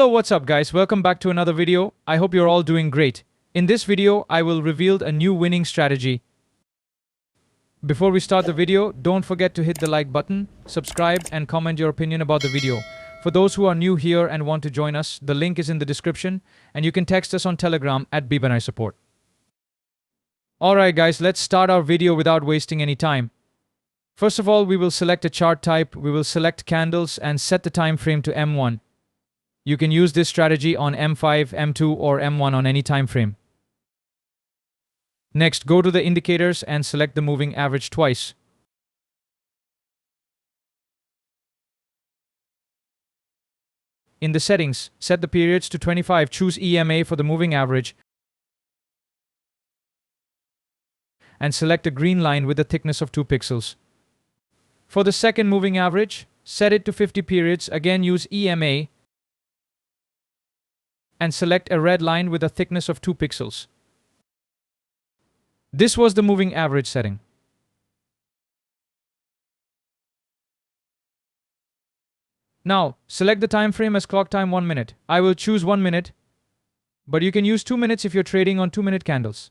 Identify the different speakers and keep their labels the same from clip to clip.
Speaker 1: Hello, what's up guys? Welcome back to another video. I hope you're all doing great. In this video, I will reveal a new winning strategy. Before we start the video, don't forget to hit the like button, subscribe and comment your opinion about the video. For those who are new here and want to join us, the link is in the description and you can text us on Telegram at @BBanaiSupport. Alright guys, let's start our video without wasting any time. First of all, we will select a chart type, we will select candles and set the time frame to M1. You can use this strategy on M5, M2 or M1 on any time frame. Next, go to the indicators and select the moving average twice. In the settings, set the periods to 25, choose EMA for the moving average and select a green line with a thickness of 2 pixels. For the second moving average, set it to 50 periods, again use EMA and select a red line with a thickness of 2 pixels. This was the moving average setting. Now, select the time frame as clock time 1 minute. I will choose 1 minute, but you can use 2 minutes if you're trading on 2-minute candles.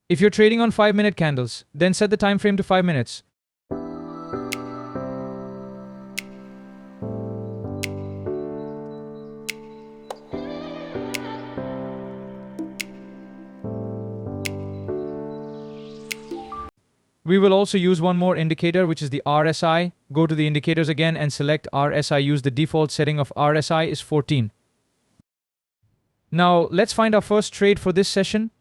Speaker 1: If you're trading on 5-minute candles, then set the time frame to 5 minutes. We will also use one more indicator, which is the RSI. Go to the indicators again and select RSI. Use the default setting of RSI is 14. Now, let's find our first trade for this session.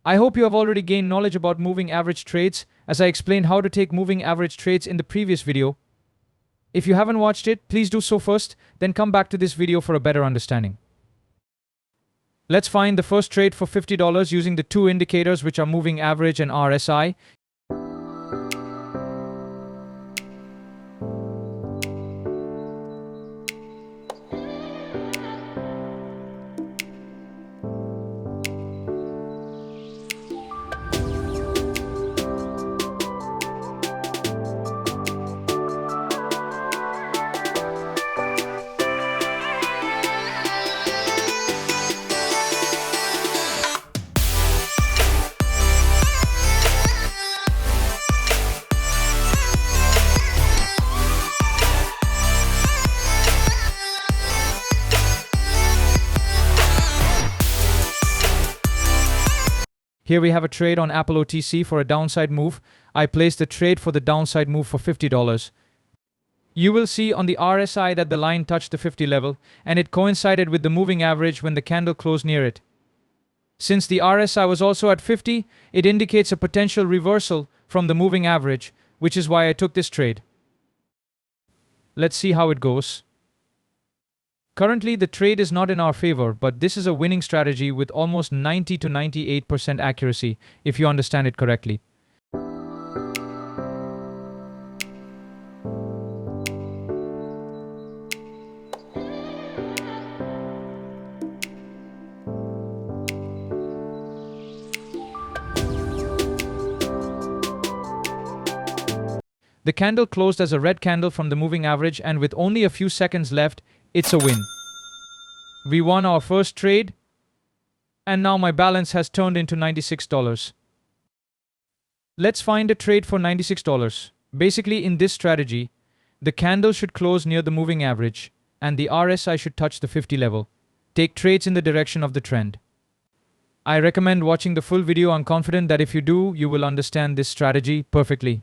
Speaker 1: I hope you have already gained knowledge about moving average trades, as I explained how to take moving average trades in the previous video. If you haven't watched it, please do so first, then come back to this video for a better understanding. Let's find the first trade for $50 using the two indicators, which are moving average and RSI. Here we have a trade on Apple OTC for a downside move. I placed the trade for the downside move for $50. You will see on the RSI that the line touched the 50 level and it coincided with the moving average when the candle closed near it. Since the RSI was also at 50, it indicates a potential reversal from the moving average, which is why I took this trade. Let's see how it goes. Currently, the trade is not in our favor, but this is a winning strategy with almost 90 to 98% accuracy, if you understand it correctly. The candle closed as a red candle from the moving average, and with only a few seconds left, it's a win. We won our first trade, and now my balance has turned into $96. Let's find a trade for $96. Basically, in this strategy, the candle should close near the moving average, and the RSI should touch the 50 level. Take trades in the direction of the trend. I recommend watching the full video. I'm confident that if you do, you will understand this strategy perfectly.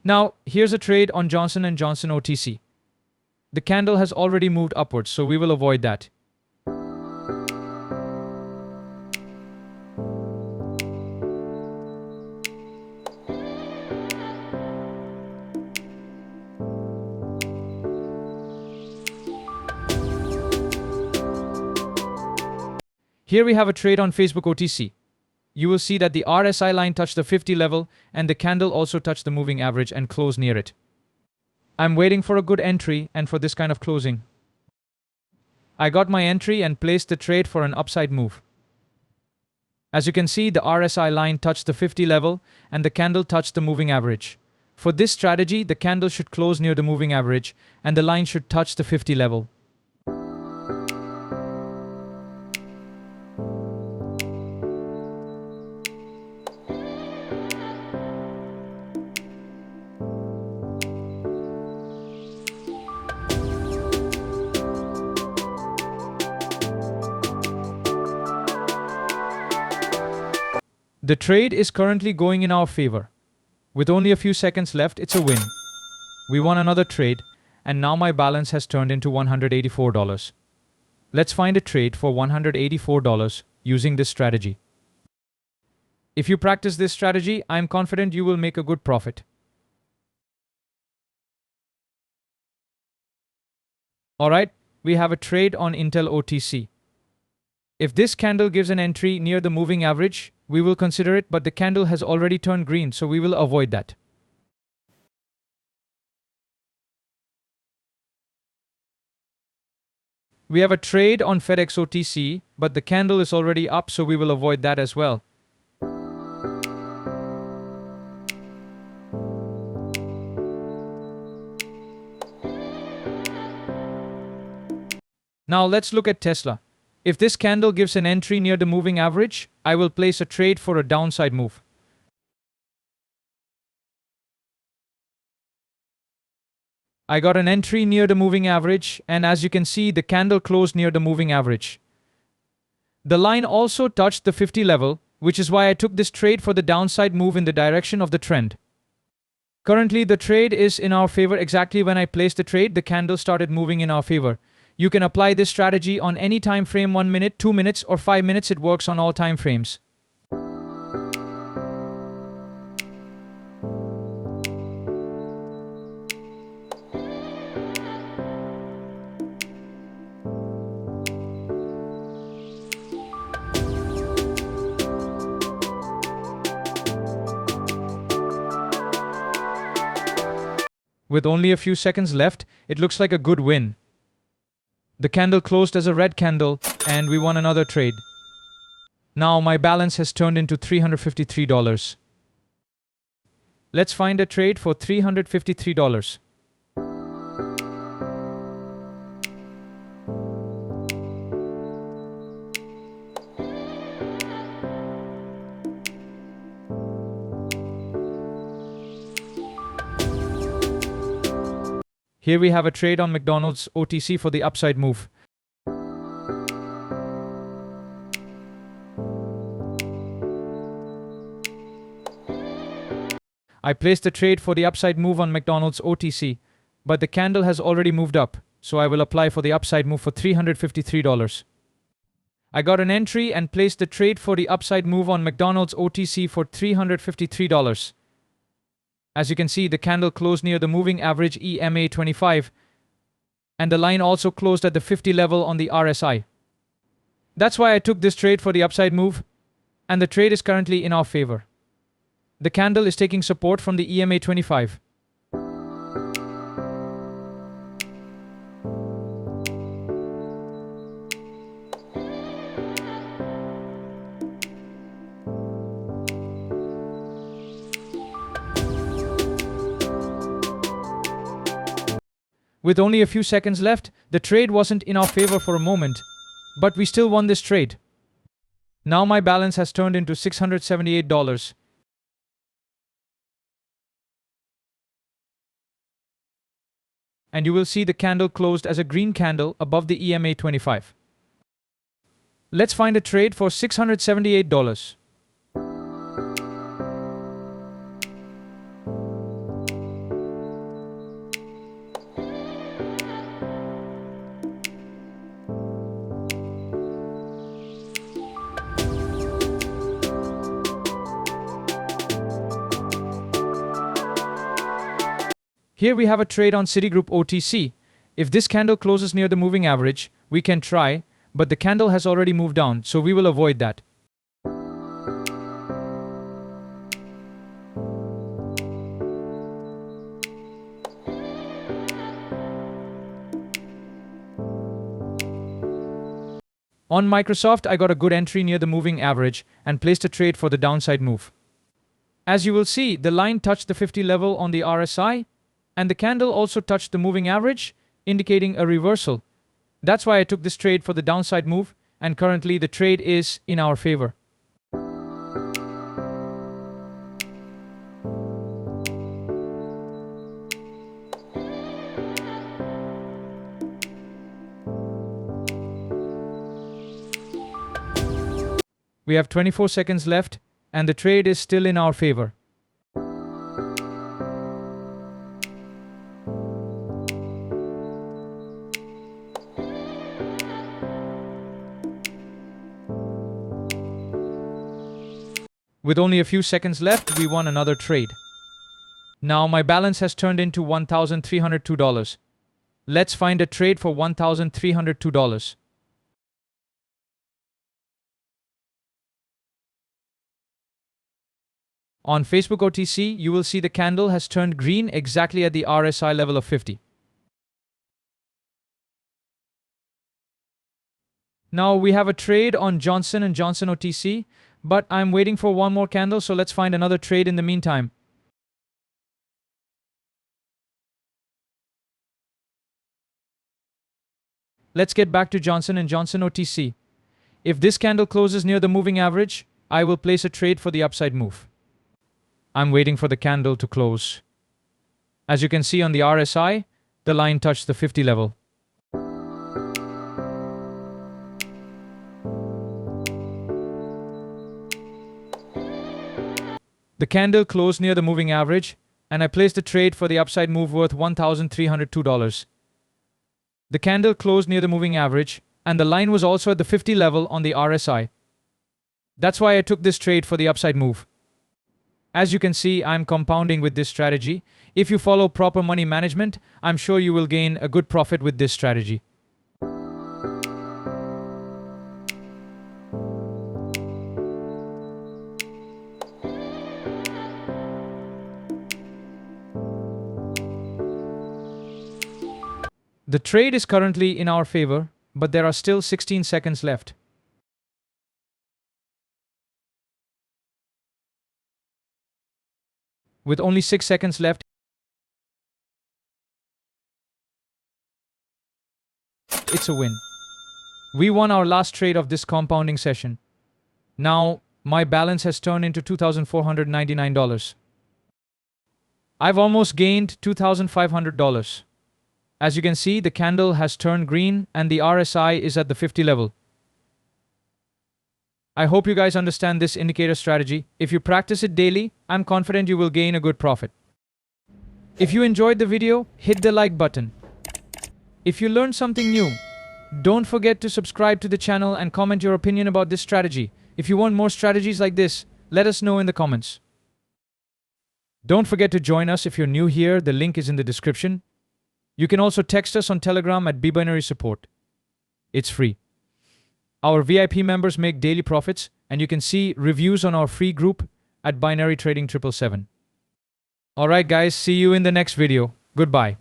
Speaker 1: Now, here's a trade on Johnson & Johnson OTC. The candle has already moved upwards, so we will avoid that. Here we have a trade on Facebook OTC. You will see that the RSI line touched the 50 level and the candle also touched the moving average and closed near it. I'm waiting for a good entry and for this kind of closing. I got my entry and placed the trade for an upside move. As you can see, the RSI line touched the 50 level and the candle touched the moving average. For this strategy, the candle should close near the moving average and the line should touch the 50 level. The trade is currently going in our favor. With only a few seconds left, it's a win. We won another trade, and now my balance has turned into $184. Let's find a trade for $184 using this strategy. If you practice this strategy, I'm confident you will make a good profit. Alright, we have a trade on Intel OTC. If this candle gives an entry near the moving average, we will consider it, but the candle has already turned green, so we will avoid that. We have a trade on FedEx OTC, but the candle is already up, so we will avoid that as well. Now let's look at Tesla. If this candle gives an entry near the moving average, I will place a trade for a downside move. I got an entry near the moving average, and as you can see, the candle closed near the moving average. The line also touched the 50 level, which is why I took this trade for the downside move in the direction of the trend. Currently, the trade is in our favor. Exactly when I placed the trade, the candle started moving in our favor. You can apply this strategy on any time frame, 1 minute, 2 minutes, or 5 minutes. It works on all time frames. With only a few seconds left, it looks like a good win. The candle closed as a red candle, and we won another trade. Now my balance has turned into $353. Let's find a trade for $353. Here we have a trade on McDonald's OTC for the upside move. I placed the trade for the upside move on McDonald's OTC, but the candle has already moved up, so I will apply for the upside move for $353. I got an entry and placed the trade for the upside move on McDonald's OTC for $353. As you can see, the candle closed near the moving average EMA 25, and the line also closed at the 50 level on the RSI. That's why I took this trade for the upside move, and the trade is currently in our favor. The candle is taking support from the EMA 25. With only a few seconds left, the trade wasn't in our favor for a moment, but we still won this trade. Now my balance has turned into $678. And you will see the candle closed as a green candle above the EMA 25. Let's find a trade for $678. Here we have a trade on Citigroup OTC. If this candle closes near the moving average, we can try, but the candle has already moved down, so we will avoid that. On Microsoft, I got a good entry near the moving average and placed a trade for the downside move. As you will see, the line touched the 50 level on the RSI, and the candle also touched the moving average, indicating a reversal. That's why I took this trade for the downside move, and currently the trade is in our favor. We have 24 seconds left, and the trade is still in our favor. With only a few seconds left, we won another trade. Now my balance has turned into $1,302. Let's find a trade for $1,302. On Facebook OTC, you will see the candle has turned green exactly at the RSI level of 50. Now we have a trade on Johnson & Johnson OTC, but I'm waiting for one more candle, so let's find another trade in the meantime. Let's get back to Johnson & Johnson OTC. If this candle closes near the moving average, I will place a trade for the upside move. I'm waiting for the candle to close. As you can see on the RSI, the line touched the 50 level. The candle closed near the moving average, and I placed a trade for the upside move worth $1,302. The candle closed near the moving average, and the line was also at the 50 level on the RSI. That's why I took this trade for the upside move. As you can see, I'm compounding with this strategy. If you follow proper money management, I'm sure you will gain a good profit with this strategy. The trade is currently in our favor, but there are still 16 seconds left. With only 6 seconds left, it's a win. We won our last trade of this compounding session. Now, my balance has turned into $2,499. I've almost gained $2,500. As you can see, the candle has turned green and the RSI is at the 50 level. I hope you guys understand this indicator strategy. If you practice it daily, I'm confident you will gain a good profit. If you enjoyed the video, hit the like button. If you learned something new, don't forget to subscribe to the channel and comment your opinion about this strategy. If you want more strategies like this, let us know in the comments. Don't forget to join us if you're new here. The link is in the description. You can also text us on Telegram at bbinary support. It's free. Our VIP members make daily profits, and you can see reviews on our free group at Binary Trading 777. Alright guys, see you in the next video. Goodbye.